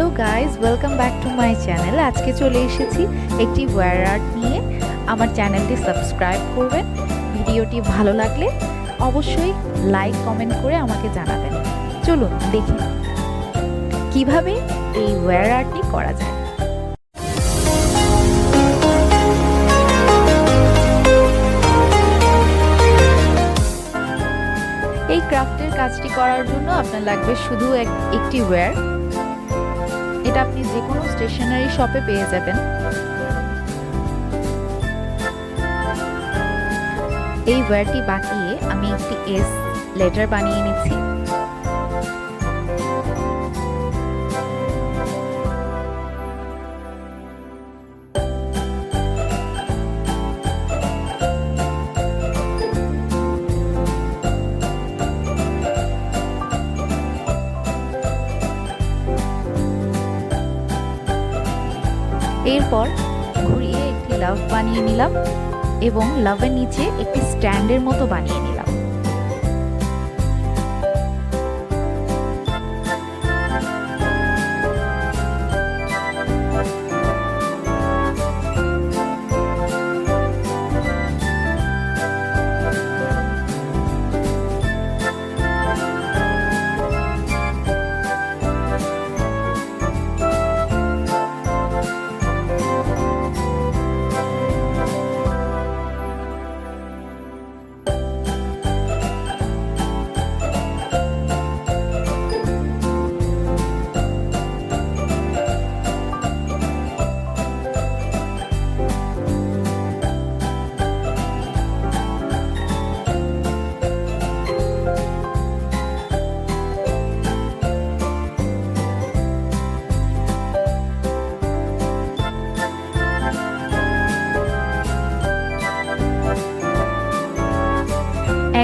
Hello guys, welcome back to my channel. আজকে চলে এসেছি একটি ওয়্যার আর্ট নিয়ে। আমার চ্যানেলটি সাবস্ক্রাইব করবেন। ভিডিওটি ভালো লাগলে অবশ্যই লাইক কমেন্ট করে আমাকে জানাবেন। চলুন দেখি কিভাবে এই ওয়্যার আর্টটি করা যায়। এই ক্রাফটের কাজটি করার জন্য আপনার লাগবে শুধু একটি ওয়্যার। এটা আপনি যে কোনো স্টেশনারি শপে পেয়ে যাবেন। এই ওয়্যারটি বাঁকিয়ে আমি একটি এস লেটার বানিয়ে নিচ্ছি। এরপর ঘুরিয়ে একটি লাভ বানিয়ে নিলাম এবং লাভের নিচে একটি স্ট্যান্ডের মতো বানিয়ে নিলাম।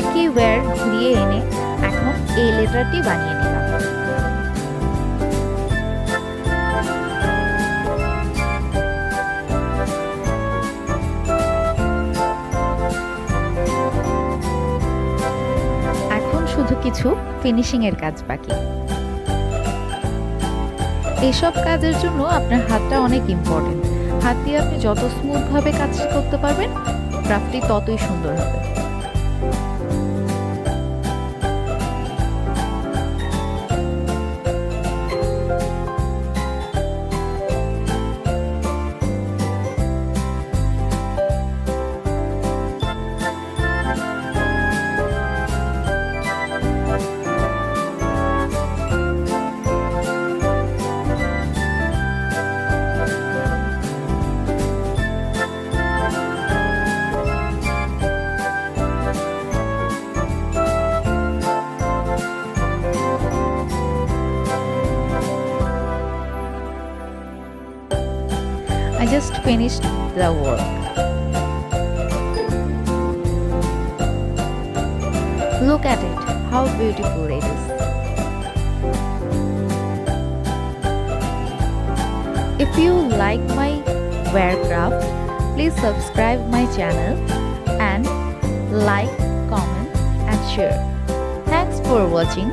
একই ওয়্যার ঘুরিয়ে এনে এখন এই লেটারটি বানিয়ে নিলাম। এখন শুধু কিছু ফিনিশিং এর কাজ বাকি। এসব কাজের জন্য আপনার হাতটা অনেক ইম্পর্টেন্ট। হাত দিয়ে আপনি যত স্মুথ ভাবে কাজটি করতে পারবেন, ক্রাফটটি ততই সুন্দর হবে। I just finished the work. Look at it, how beautiful it is. If you like my ware craft, please subscribe my channel and like, comment and share. Thanks for watching.